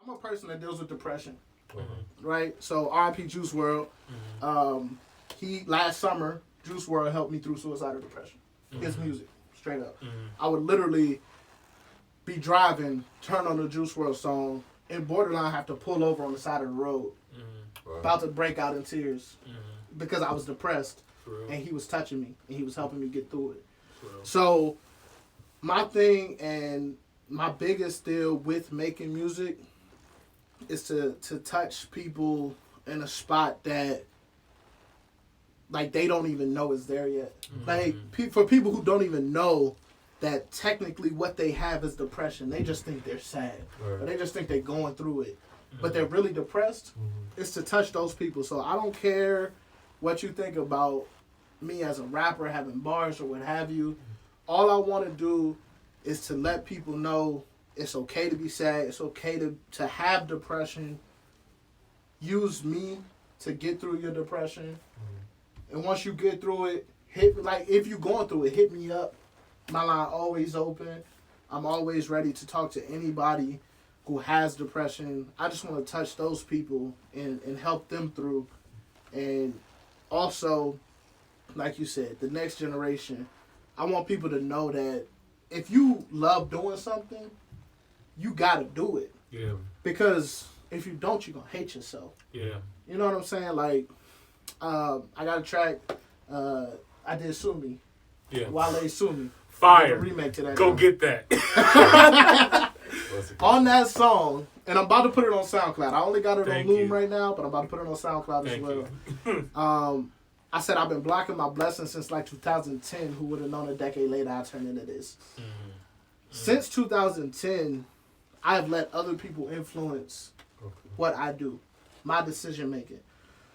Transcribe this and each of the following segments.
I'm a person that deals with depression, right? So R.I.P. Juice WRLD. He last summer, Juice WRLD helped me through suicidal depression. His music, straight up. I would literally be driving, turn on the Juice WRLD song, and borderline have to pull over on the side of the road, about to break out in tears because I was depressed, and he was touching me and he was helping me get through it. So my thing and my biggest deal with making music is to touch people in a spot that like they don't even know is there yet. Like for people who don't even know that technically what they have is depression, they just think they're sad, or they just think they're going through it, but they're really depressed. It's to touch those people. So I don't care what you think about me as a rapper having bars or what have you. All I want to do is to let people know it's okay to be sad. It's okay to have depression. Use me to get through your depression. And once you get through it, if you're going through it, hit me up. My line always open. I'm always ready to talk to anybody who has depression. I just want to touch those people and help them through. And also, like you said, the next generation, I want people to know that if you love doing something, you got to do it. Yeah. Because if you don't, you're going to hate yourself. Yeah. You know what I'm saying? Like, I got a track, I did Sue Me. Yeah. Wale Sue Me. Fire. Remake to that. Go get that. On that song, and I'm about to put it on SoundCloud. I only got it on Loom right now, but I'm about to put it on SoundCloud as well. I said I've been blocking my blessings since like 2010. Who would have known a decade later I turned into this? Since 2010, I have let other people influence what I do, my decision making.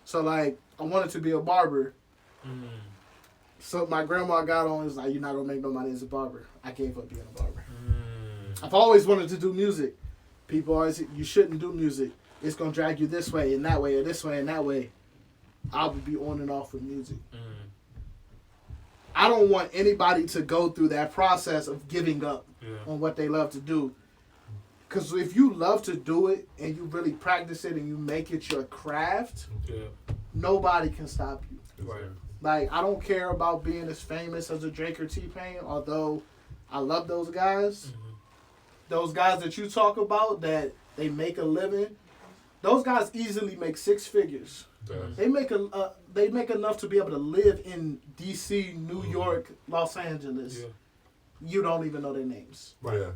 So like, I wanted to be a barber. So my grandma got on, was like, you're not going to make no money as a barber. I gave up being a barber. I've always wanted to do music. People always say, you shouldn't do music. It's going to drag you this way and that way, or this way and that way. I would be on and off with music. I don't want anybody to go through that process of giving up on what they love to do. Because if you love to do it and you really practice it and you make it your craft, nobody can stop you. Right. Like, I don't care about being as famous as a Drake or T-Pain, although I love those guys. Those guys that you talk about that they make a living, those guys easily make 6 figures. They make enough to be able to live in D.C., New York, Los Angeles. You don't even know their names. Right.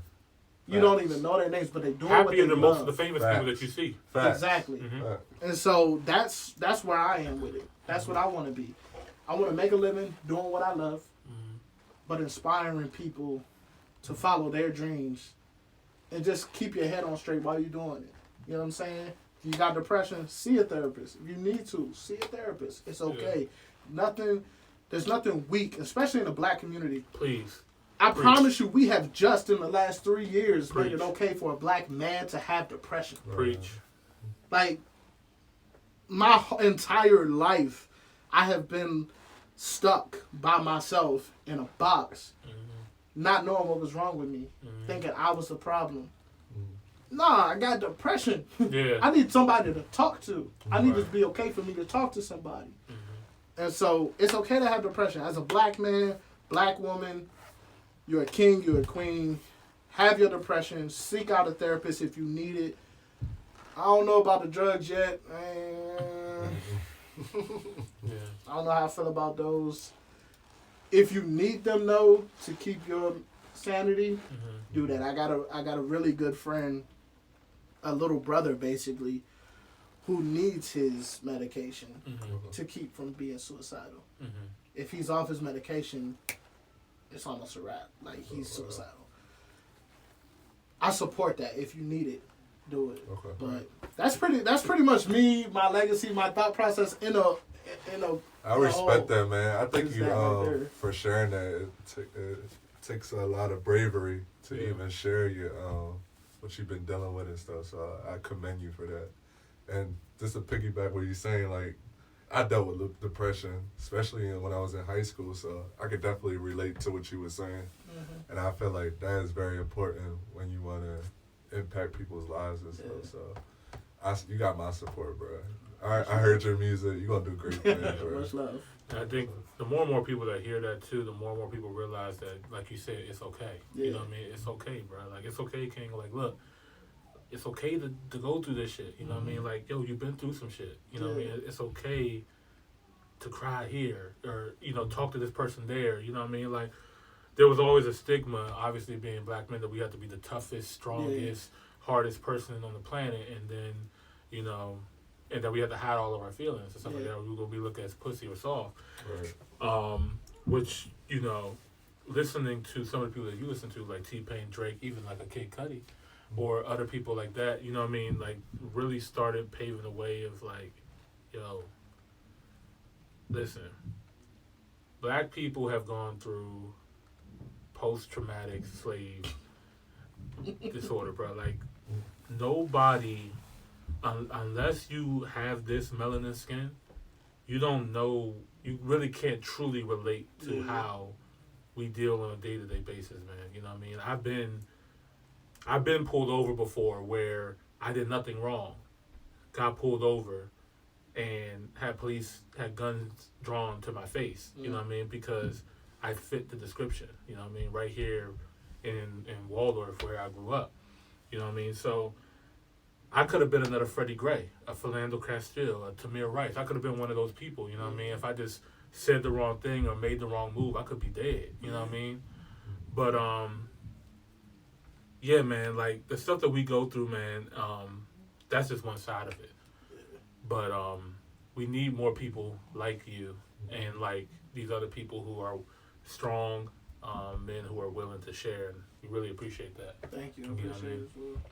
You don't even know their names, but they do what they happier than most of love. the famous people that you see. Exactly. And so that's where I am with it. That's what I want to be. I want to make a living doing what I love, but inspiring people to follow their dreams and just keep your head on straight while you're doing it. You know what I'm saying? If you got depression, see a therapist. If you need to, see a therapist. It's okay. There's nothing weak, especially in the black community. Please. I promise you, we have just in the last 3 years made it okay for a black man to have depression. Preach. Like, my entire life, I have been stuck by myself in a box, not knowing what was wrong with me, thinking I was the problem. Nah, I got depression. I need somebody to talk to. I need it to be okay for me to talk to somebody. And so it's okay to have depression. As a black man, black woman, you're a king, you're a queen. Have your depression. Seek out a therapist if you need it. I don't know about the drugs yet. I don't know how I feel about those. If you need them though to keep your sanity, do that. I got a really good friend, a little brother basically, who needs his medication to keep from being suicidal. If he's off his medication, it's almost a wrap. Like, he's suicidal. I support that. If you need it, do it. But that's pretty much me, my legacy, my thought process in a I respect that, man. I think you for sharing that. It takes a lot of bravery to even share your what you've been dealing with and stuff. So I commend you for that. And just to piggyback what you're saying, like, I dealt with depression, especially when I was in high school. So I could definitely relate to what you were saying. And I feel like that is very important when you want to impact people's lives and stuff. So, you got my support, bro. I heard your music. You gonna do great things, bro. Much love. I think the more and more people that hear that too, the more and more people realize that, like you said, it's okay. You know what I mean? It's okay, bro. Like, it's okay, King. Like, look, it's okay to go through this shit. You know what I mean? Like, yo, you've been through some shit. You know what I mean? It's okay to cry here or, you know, talk to this person there. You know what I mean? Like, there was always a stigma, obviously being black men, that we have to be the toughest, strongest, hardest person on the planet. And then, you know, and that we have to hide all of our feelings and stuff like that. We're going to be looked at as pussy or soft. Right. Which, you know, listening to some of the people that you listen to, like T-Pain, Drake, even like a Kid Cudi, or other people like that, you know what I mean, like, really started paving the way of, like, yo, listen, black people have gone through post-traumatic slave disorder, bro. Like, nobody, unless you have this melanin skin, you don't know, you really can't truly relate to how we deal on a day-to-day basis, man. You know what I mean? I've been pulled over before where I did nothing wrong. Got pulled over and had guns drawn to my face, you know what I mean? Because I fit the description, you know what I mean? Right here in Waldorf where I grew up, you know what I mean? So I could have been another Freddie Gray, a Philando Castile, a Tamir Rice. I could have been one of those people, you know what I mean? If I just said the wrong thing or made the wrong move, I could be dead, you know what I mean? But, yeah, man, like, the stuff that we go through, man, that's just one side of it. But we need more people like you and like these other people who are strong men who are willing to share. And we really appreciate that. Thank you. I You know what I appreciate mean? it as well.